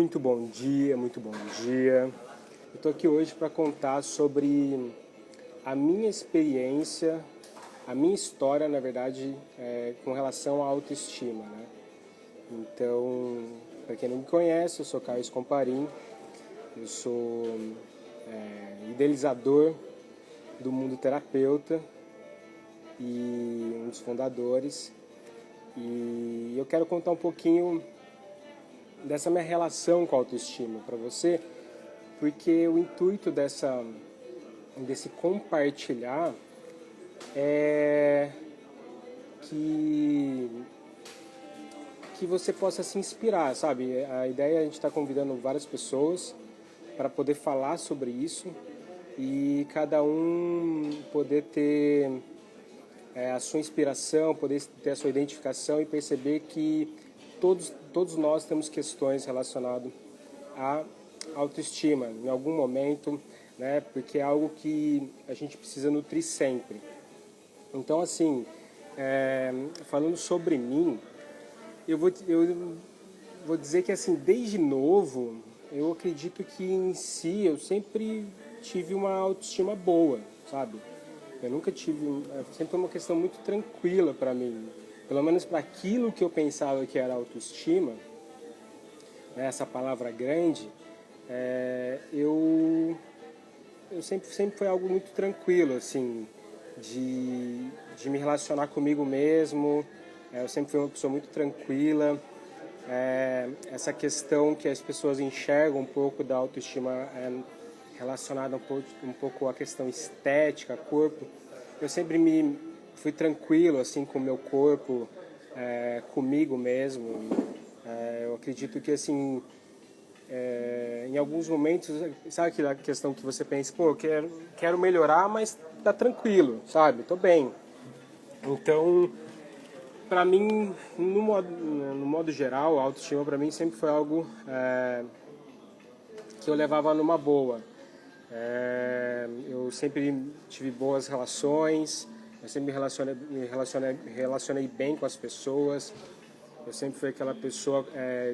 Muito bom dia, muito bom dia. Eu estou aqui hoje para contar sobre a minha experiência, a minha história, na verdade, com relação à autoestima, né? Então, para quem não me conhece, eu sou Carlos Comparim, eu sou idealizador do Mundo Terapeuta e um dos fundadores. E eu quero contar um pouquinho dessa minha relação com a autoestima para você, porque o intuito desse compartilhar é que você possa se inspirar, sabe? A ideia é a gente estar convidando várias pessoas para poder falar sobre isso e cada um poder ter a sua inspiração, poder ter a sua identificação e perceber que todos nós temos questões relacionadas à autoestima, em algum momento, né? Porque é algo que a gente precisa nutrir sempre. Então, assim, falando sobre mim, eu vou dizer que, assim, desde novo, eu acredito que em si eu sempre tive uma autoestima boa, sabe? Eu nunca tive, sempre foi uma questão muito tranquila para mim, pelo menos para aquilo que eu pensava que era autoestima, né, essa palavra grande, eu sempre foi algo muito tranquilo, assim, de me relacionar comigo mesmo. Eu sempre fui uma pessoa muito tranquila. Essa questão que as pessoas enxergam um pouco da autoestima relacionada um pouco à questão estética, corpo. Eu sempre me fui tranquilo assim com o meu corpo, comigo mesmo. Eu acredito que assim, em alguns momentos, sabe aquela questão que você pensa, pô, eu quero melhorar, mas tá tranquilo, sabe? Tô bem. Então, para mim, no modo geral, a autoestima para mim sempre foi algo que eu levava numa boa. Eu sempre tive boas relações, eu sempre me relacionei bem com as pessoas. Eu sempre fui aquela pessoa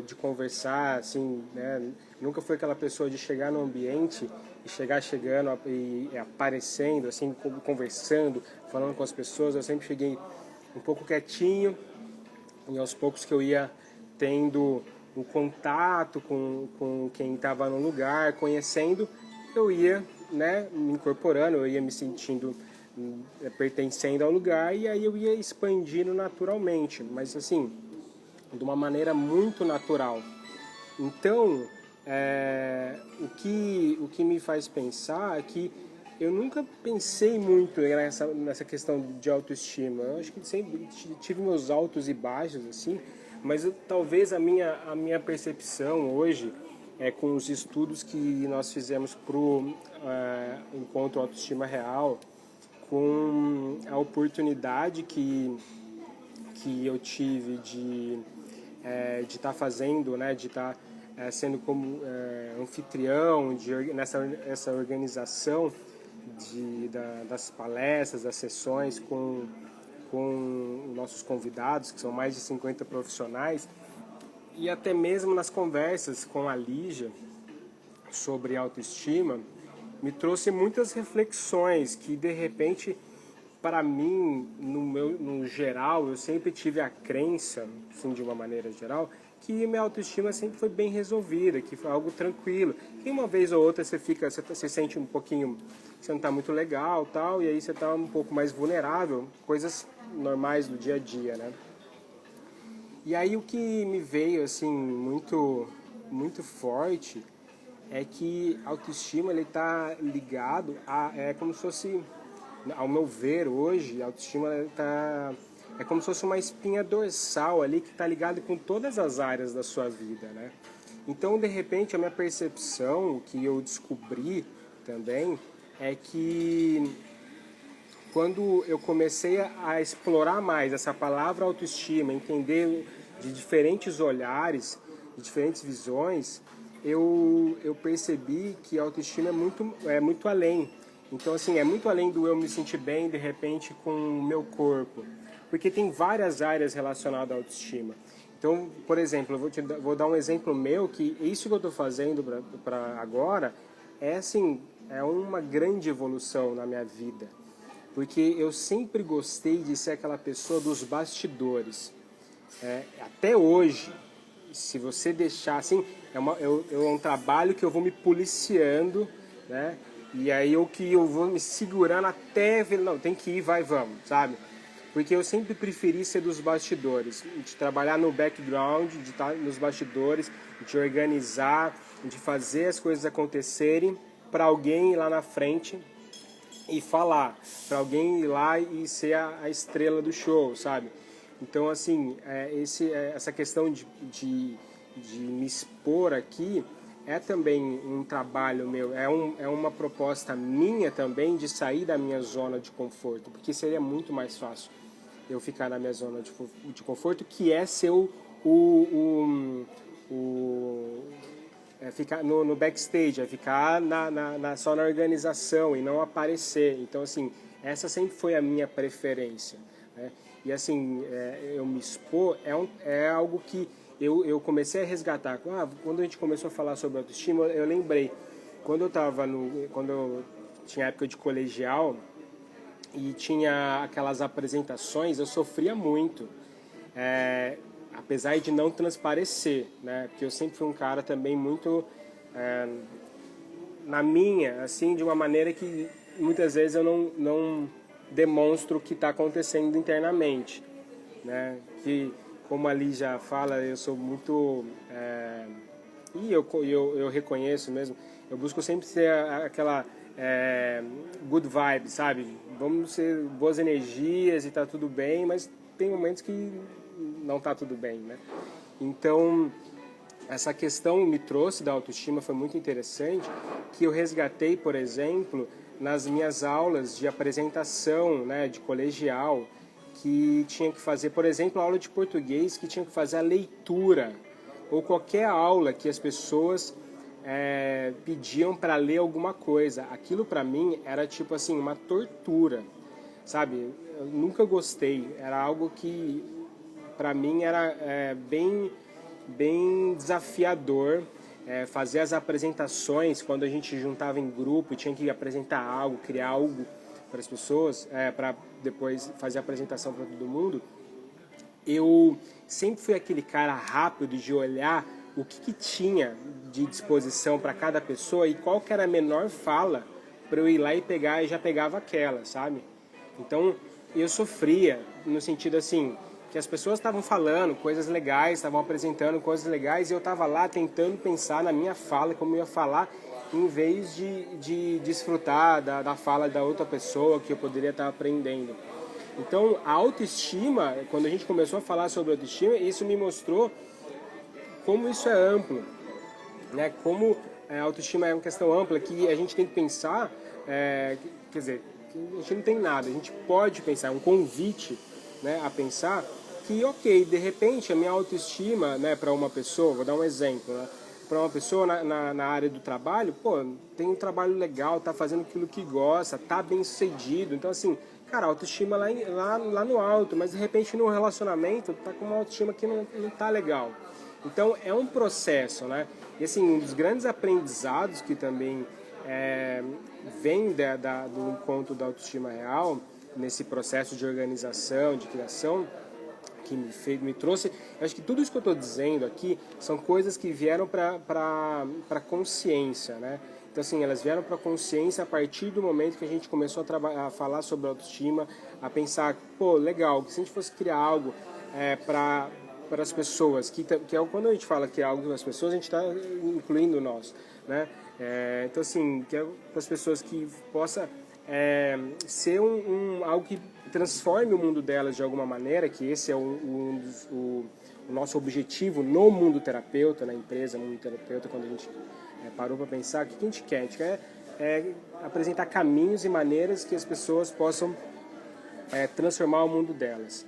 de conversar, assim, né? Nunca fui aquela pessoa de chegar no ambiente e chegando e aparecendo, assim, conversando, falando com as pessoas. Eu sempre cheguei um pouco quietinho e aos poucos que eu ia tendo um contato com quem estava no lugar, conhecendo, eu ia, né, me incorporando, eu ia me sentindo pertencendo ao lugar e aí eu ia expandindo naturalmente, mas assim, de uma maneira muito natural. Então, o que me faz pensar é que eu nunca pensei muito nessa questão de autoestima. Eu acho que sempre tive meus altos e baixos, assim, mas talvez a minha percepção hoje, com os estudos que nós fizemos para o Encontro Autoestima Real, com a oportunidade que eu tive de estar fazendo, né, de estar sendo como anfitrião nessa organização das palestras, das sessões com nossos convidados, que são mais de 50 profissionais, e até mesmo nas conversas com a Lígia sobre autoestima, me trouxe muitas reflexões que, de repente, para mim, no geral, eu sempre tive a crença, assim, de uma maneira geral, que minha autoestima sempre foi bem resolvida, que foi algo tranquilo. E uma vez ou outra você sente um pouquinho, você não está muito legal, tal, e aí você está um pouco mais vulnerável, coisas normais do dia a dia, né? E aí o que me veio assim muito forte é que a autoestima ele está ligado é como se fosse, ao meu ver hoje, a autoestima é como se fosse uma espinha dorsal ali que está ligada com todas as áreas da sua vida, né? Então, de repente, a minha percepção, o que eu descobri também, é que quando eu comecei a explorar mais essa palavra autoestima, entender de diferentes olhares, de diferentes visões, eu percebi que a autoestima é muito além. Então, assim, é muito além do eu me sentir bem, de repente, com o meu corpo. Porque tem várias áreas relacionadas à autoestima. Então, por exemplo, vou dar um exemplo meu, que isso que eu estou fazendo para agora é assim, é uma grande evolução na minha vida. Porque eu sempre gostei de ser aquela pessoa dos bastidores. Até hoje, se você deixar assim, é um trabalho que eu vou me policiando, né? E aí eu vou me segurando até ver, não, tem que ir, vai, vamos, sabe? Porque eu sempre preferi ser dos bastidores, de trabalhar no background, de estar nos bastidores, de organizar, de fazer as coisas acontecerem para alguém ir lá na frente e falar, para alguém ir lá e ser a estrela do show, sabe? Então, assim, essa questão de me expor aqui é também um trabalho meu, é uma proposta minha também de sair da minha zona de conforto, porque seria muito mais fácil eu ficar na minha zona de conforto, que é ser ficar no backstage, é ficar só na organização e não aparecer. Então, assim, essa sempre foi a minha preferência, né? E, assim, eu me expor é algo que eu comecei a resgatar. Quando a gente começou a falar sobre autoestima, eu lembrei, quando eu tinha época de colegial e tinha aquelas apresentações, eu sofria muito. Apesar de não transparecer, né? Porque eu sempre fui um cara também muito na minha, assim, de uma maneira que muitas vezes eu não demonstro o que está acontecendo internamente, né? Que, como ali já fala, eu sou muito e eu reconheço mesmo, eu busco sempre ser aquela good vibe, sabe? Vamos ser boas energias e tá tudo bem, mas tem momentos que não tá tudo bem, né? Então, essa questão me trouxe da autoestima, foi muito interessante, que eu resgatei, por exemplo, nas minhas aulas de apresentação, né, de colegial, que tinha que fazer, por exemplo, a aula de português, que tinha que fazer a leitura, ou qualquer aula que as pessoas pediam para ler alguma coisa. Aquilo para mim era tipo assim, uma tortura, sabe? Eu nunca gostei, era algo que para mim era bem desafiador. Fazer as apresentações, quando a gente juntava em grupo e tinha que apresentar algo, criar algo para as pessoas, para depois fazer a apresentação para todo mundo, eu sempre fui aquele cara rápido de olhar o que tinha de disposição para cada pessoa e qual que era a menor fala para eu ir lá e pegar, e já pegava aquela, sabe? Então eu sofria no sentido assim, que as pessoas estavam falando coisas legais, estavam apresentando coisas legais, e eu estava lá tentando pensar na minha fala, como eu ia falar, em vez de desfrutar da fala da outra pessoa que eu poderia estar aprendendo. Então, a autoestima, quando a gente começou a falar sobre autoestima, isso me mostrou como isso é amplo, né? Como a autoestima é uma questão ampla, que a gente tem que pensar, quer dizer, que a gente não tem nada, a gente pode pensar, um convite, né, a pensar que, ok, de repente a minha autoestima, né, para uma pessoa, vou dar um exemplo, né, para uma pessoa na área do trabalho, pô, tem um trabalho legal, tá fazendo aquilo que gosta, tá bem sucedido, então assim, cara, a autoestima lá no alto, mas de repente no relacionamento tá com uma autoestima que não tá legal. Então é um processo, né? E assim, um dos grandes aprendizados que também vem do encontro da autoestima real, nesse processo de organização, de criação, que me trouxe, eu acho que tudo isso que eu estou dizendo aqui são coisas que vieram para consciência, né? Então, assim, elas vieram para consciência a partir do momento que a gente começou a falar sobre autoestima, a pensar, pô, legal, que se a gente fosse criar algo para as pessoas, que é quando a gente fala que é algo para as pessoas, a gente está incluindo nós, né? Então, assim, que é para as pessoas que possa ser algo que transforme o mundo delas de alguma maneira, que esse é o nosso objetivo no mundo terapeuta, na empresa Mundo Terapeuta, quando a gente parou para pensar, o que a gente quer? A gente quer apresentar caminhos e maneiras que as pessoas possam transformar o mundo delas.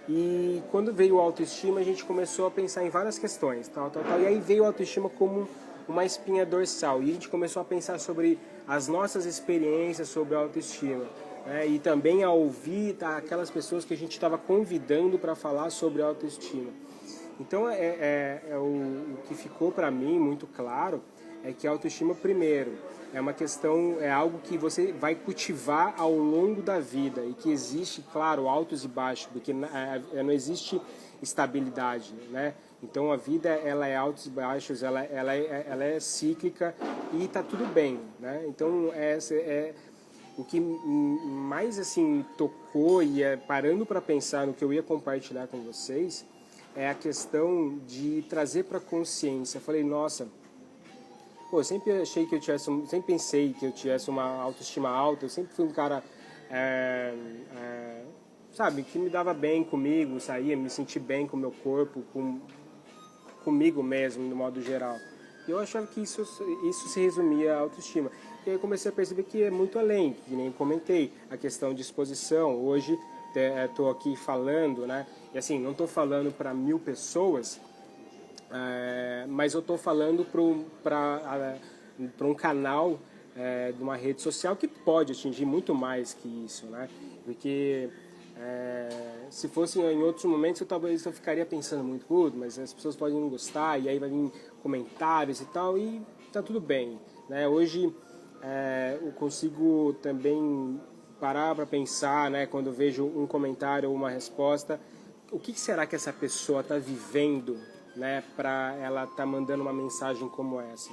E quando veio a autoestima, a gente começou a pensar em várias questões, tal. E aí veio a autoestima como uma espinha dorsal. E a gente começou a pensar sobre as nossas experiências sobre a autoestima. E também a ouvir aquelas pessoas que a gente estava convidando para falar sobre a autoestima. Então, o que ficou para mim muito claro é que a autoestima, primeiro, é uma questão, é algo que você vai cultivar ao longo da vida e que existe, claro, altos e baixos, porque não existe estabilidade, né? Então a vida ela é altos e baixos, ela é cíclica e está tudo bem, né? Então o que mais assim tocou e parando para pensar no que eu ia compartilhar com vocês é a questão de trazer para consciência. Eu falei, nossa, pô, eu sempre achei que eu tivesse, sempre pensei que eu tivesse uma autoestima alta. Eu sempre fui um cara, é, é, sabe, que me dava bem comigo, saía, me senti bem com o meu corpo, comigo mesmo, no modo geral. E eu achava que isso se resumia à autoestima. E aí eu comecei a perceber que é muito além, que nem comentei, a questão de exposição. Hoje estou aqui falando, né? E assim, não estou falando para 1000 pessoas, mas eu estou falando para um canal de uma rede social que pode atingir muito mais que isso, né? Porque se fosse em outros momentos talvez eu ficaria pensando muito, mas as pessoas podem não gostar e aí vai vir comentários e tal, e tá tudo bem, né? Hoje eu consigo também parar para pensar, né, quando eu vejo um comentário ou uma resposta, o que será que essa pessoa está vivendo, né, para ela estar mandando uma mensagem como essa?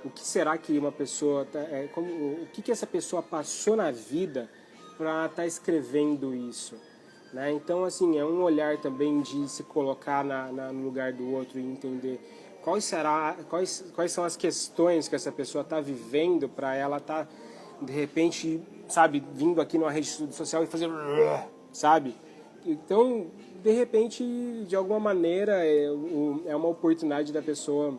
O que será que uma pessoa o que essa pessoa passou na vida para estar escrevendo isso, né? Então, assim, é um olhar também de se colocar no lugar do outro e entender quais são as questões que essa pessoa está vivendo para ela estar, de repente, sabe, vindo aqui numa rede social e fazer, sabe? Então, de repente, de alguma maneira, é uma oportunidade da pessoa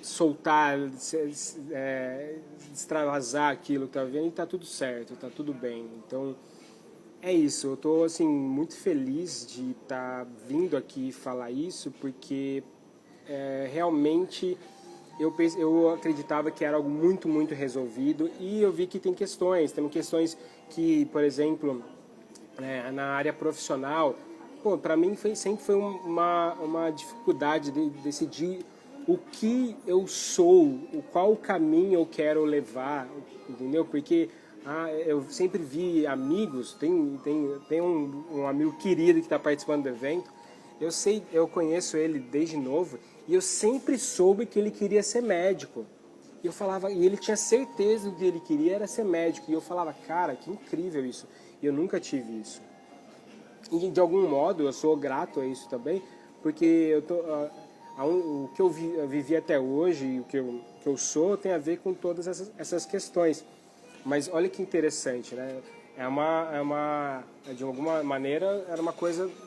soltar, extravasar aquilo que tá vendo e tá tudo certo, tá tudo bem. Então, é isso. Eu tô, assim, muito feliz de estar vindo aqui falar isso, porque realmente eu acreditava que era algo muito, muito resolvido e eu vi que tem questões que, por exemplo, na área profissional, pô, para mim sempre foi uma dificuldade de decidir o que eu sou, qual caminho eu quero levar, entendeu? Porque eu sempre vi amigos, tem um amigo querido que está participando do evento, eu conheço ele desde novo e eu sempre soube que ele queria ser médico. E eu falava, e ele tinha certeza do que ele queria era ser médico. E eu falava, cara, que incrível isso. E eu nunca tive isso. E de algum modo eu sou grato a isso também, porque o que eu vivi até hoje e o que eu sou tem a ver com todas essas questões. Mas olha que interessante, né? De alguma maneira,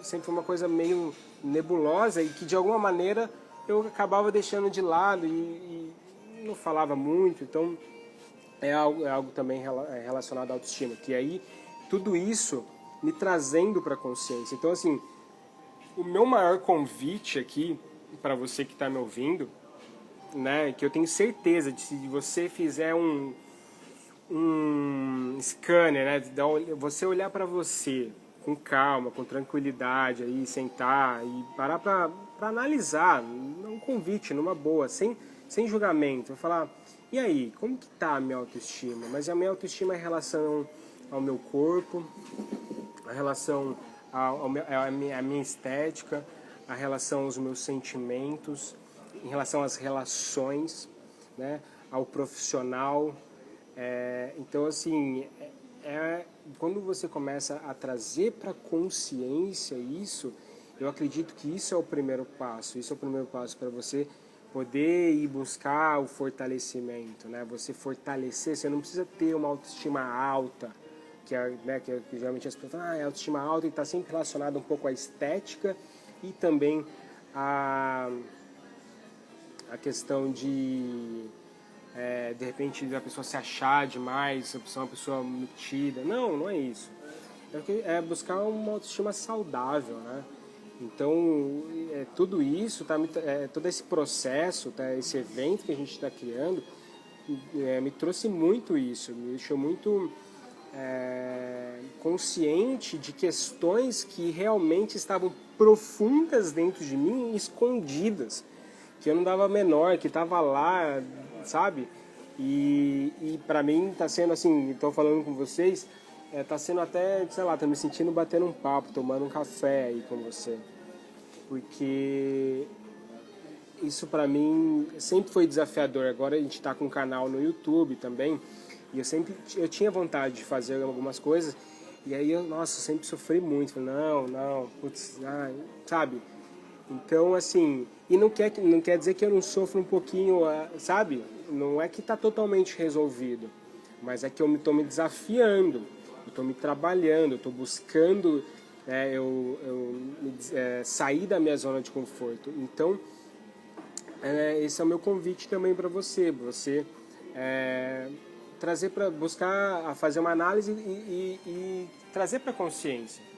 sempre foi uma coisa meio nebulosa e que de alguma maneira eu acabava deixando de lado e não falava muito. Então, é algo também relacionado à autoestima, que aí tudo isso me trazendo para a consciência. Então, assim, o meu maior convite aqui para você que está me ouvindo, né, que eu tenho certeza de se você fizer um scanner, né, você olhar para você com calma, com tranquilidade, aí sentar e parar para analisar, um convite, numa boa, sem julgamento, falar, e aí, como que tá a minha autoestima? Mas a minha autoestima é em relação ao meu corpo, a relação à minha estética, a relação aos meus sentimentos, em relação às relações, né, ao profissional. Então, assim, quando você começa a trazer para a consciência isso, eu acredito que isso é o primeiro passo. Isso é o primeiro passo para você poder ir buscar o fortalecimento, né? Você fortalecer, você não precisa ter uma autoestima alta, que geralmente as pessoas falam, é autoestima alta e está sempre relacionado um pouco à estética e também a questão de repente a pessoa se achar demais, a pessoa é uma pessoa metida. Não é isso. É buscar uma autoestima saudável, né? Então, tudo isso, todo esse processo, esse evento que a gente está criando, me trouxe muito isso, me deixou muito consciente de questões que realmente estavam profundas dentro de mim, escondidas, que eu não dava menor, que estava lá, sabe? E para mim tá sendo assim, estou falando com vocês, tá sendo até, sei lá, tô me sentindo batendo um papo, tomando um café aí com você, porque isso para mim sempre foi desafiador. Agora a gente está com um canal no YouTube também, e eu tinha vontade de fazer algumas coisas, e aí nossa, sempre sofri muito. Falei, não, putz, sabe? Então, assim, e não quer dizer que eu não sofro um pouquinho, sabe? Não é que está totalmente resolvido, mas é que eu estou me desafiando, eu estou me trabalhando, eu estou buscando sair da minha zona de conforto. Então, esse é o meu convite também para você trazer para buscar a fazer uma análise e trazer para a consciência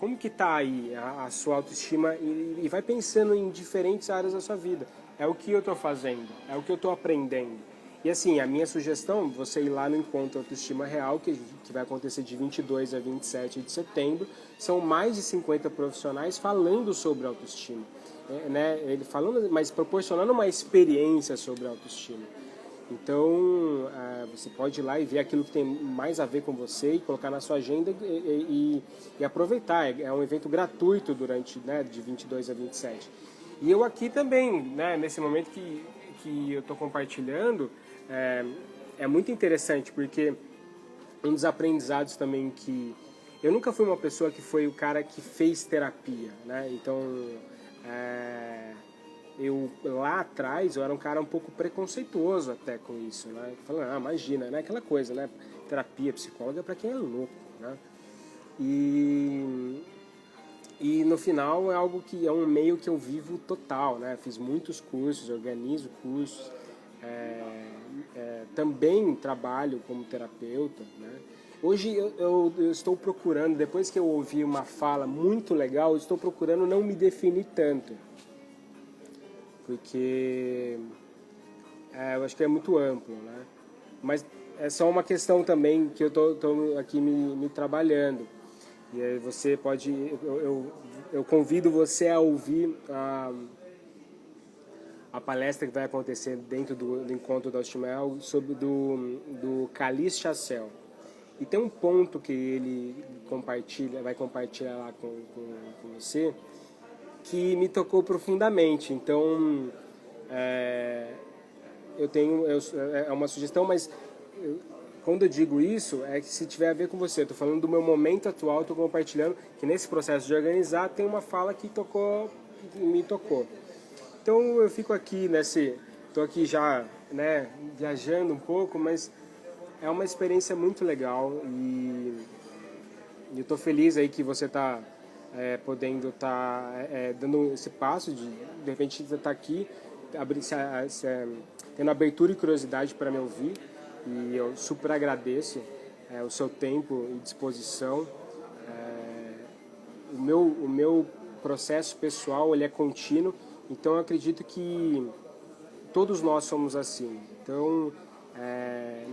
como que está aí a sua autoestima e vai pensando em diferentes áreas da sua vida. É o que eu estou fazendo, é o que eu estou aprendendo. E assim, a minha sugestão, você ir lá no Encontro Autoestima Real, que vai acontecer de 22 a 27 de setembro, são mais de 50 profissionais falando sobre autoestima. Ele falando, mas proporcionando uma experiência sobre autoestima. Então, você pode ir lá e ver aquilo que tem mais a ver com você e colocar na sua agenda e aproveitar. É um evento gratuito durante, de 22 a 27. E eu aqui também, nesse momento que eu estou compartilhando, é muito interessante, porque um dos aprendizados também que... Eu nunca fui uma pessoa que foi o cara que fez terapia, Então, eu lá atrás eu era um cara um pouco preconceituoso até com isso, falando, imagina, aquela coisa, terapia, psicóloga é para quem é louco, e no final é algo que é um meio que eu vivo total, Fiz muitos cursos, organizo cursos, também trabalho como terapeuta, Hoje eu estou procurando, depois que eu ouvi uma fala muito legal, eu estou procurando não me definir tanto, porque eu acho que é muito amplo, Mas é só uma questão também que eu tô aqui me trabalhando. E aí você pode, eu convido você a ouvir a palestra que vai acontecer dentro do Encontro da Autoestima sobre do Calice Chassel. E tem um ponto que ele vai compartilhar lá com você, que me tocou profundamente. Então, é uma sugestão, mas quando eu digo isso, é que se tiver a ver com você, estou falando do meu momento atual, estou compartilhando que nesse processo de organizar tem uma fala que me tocou. Então eu fico aqui estou aqui já, viajando um pouco, mas é uma experiência muito legal e eu estou feliz aí que você está podendo estar dando esse passo de repente você está aqui tendo abertura e curiosidade para me ouvir, e eu super agradeço o seu tempo e disposição. O meu processo pessoal ele é contínuo, então eu acredito que todos nós somos assim. Então,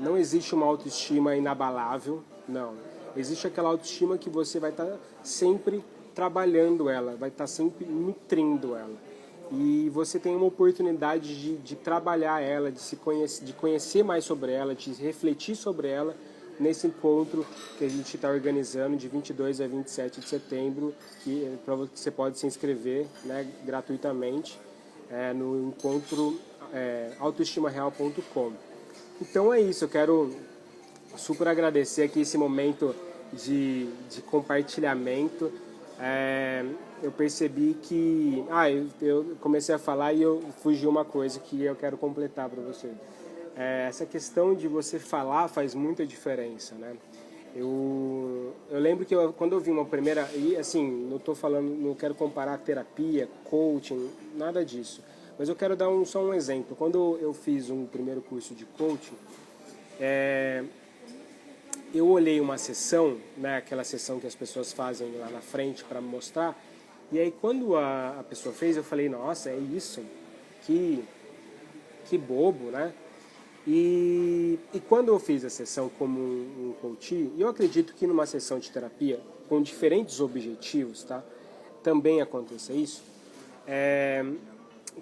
não existe uma autoestima inabalável, não. Existe aquela autoestima que você vai estar sempre trabalhando ela, vai estar sempre nutrindo ela. E você tem uma oportunidade de trabalhar ela, de conhecer mais sobre ela, de refletir sobre ela nesse encontro que a gente está organizando de 22 a 27 de setembro, que você pode se inscrever gratuitamente no encontro autoestimareal.com. Então é isso, eu quero super agradecer aqui esse momento de compartilhamento. Eu percebi que eu comecei a falar e eu fugi uma coisa que eu quero completar para você. Essa questão de você falar faz muita diferença, Eu lembro que quando eu vi uma primeira, e assim, não quero comparar terapia, coaching, nada disso, mas eu quero dar só um exemplo. Quando eu fiz um primeiro curso de coaching, eu olhei uma sessão, aquela sessão que as pessoas fazem lá na frente para mostrar, e aí quando a pessoa fez, eu falei, nossa, é isso? Que bobo, E quando eu fiz a sessão como um coach, eu acredito que numa sessão de terapia com diferentes objetivos, tá? Também aconteça isso.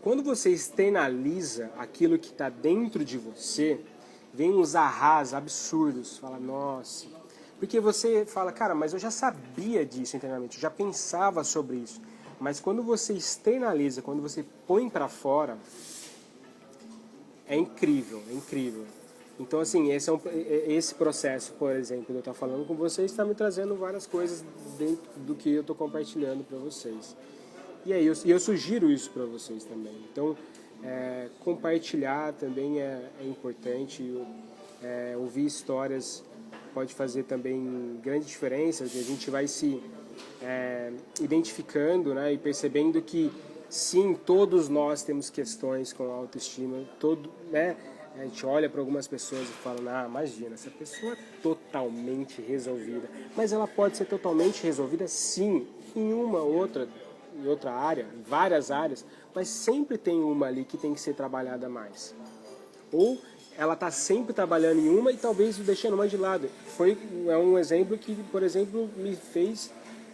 Quando você externaliza aquilo que está dentro de você, vem uns ahás absurdos. Fala, nossa. Porque você fala, cara, mas eu já sabia disso internamente, eu já pensava sobre isso. Mas quando você externaliza, quando você põe para fora, é incrível, é incrível. Então, assim, esse processo, por exemplo, de eu estar falando com vocês, está me trazendo várias coisas dentro do que eu estou compartilhando para vocês. E aí, eu sugiro isso para vocês também. Então, compartilhar também é importante. Ouvir histórias pode fazer também grande diferença. A gente vai se identificando, né, e percebendo que sim, todos nós temos questões com a autoestima. Né, a gente olha para algumas pessoas e fala, imagina, essa pessoa é totalmente resolvida. Mas ela pode ser totalmente resolvida, sim, em outra área, em várias áreas, mas sempre tem uma ali que tem que ser trabalhada mais. Ou ela está sempre trabalhando em uma e talvez deixando uma de lado. É um exemplo que, por exemplo, me fez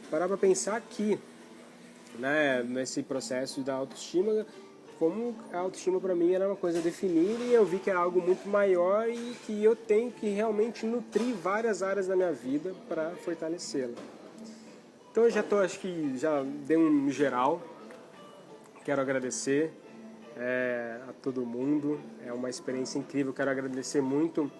parar para pensar aqui, né, nesse processo da autoestima, como a autoestima para mim era uma coisa definida e eu vi que era algo muito maior e que eu tenho que realmente nutrir várias áreas da minha vida para fortalecê-la. Então eu acho que já dei um geral. Quero agradecer a todo mundo, é uma experiência incrível. Quero agradecer muito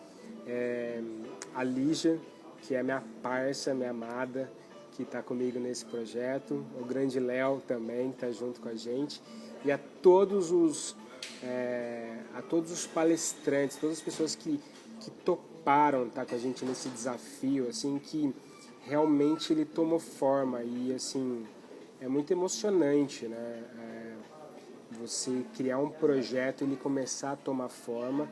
a Lígia, que é minha parça, minha amada, que está comigo nesse projeto, o grande Léo também está junto com a gente, e a todos os palestrantes, todas as pessoas que toparam estar com a gente nesse desafio, assim, que realmente ele tomou forma e assim é muito emocionante, né? Você criar um projeto, ele começar a tomar forma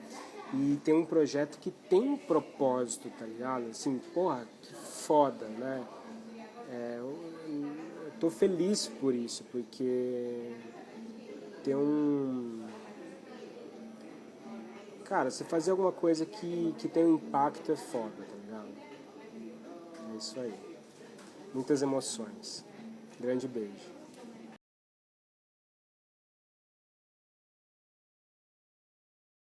e ter um projeto que tem um propósito, tá ligado? Assim, porra, que foda, né? Eu tô feliz por isso, porque tem Cara, você fazer alguma coisa que tem um impacto é foda, tá ligado? É isso aí. Muitas emoções. Grande beijo.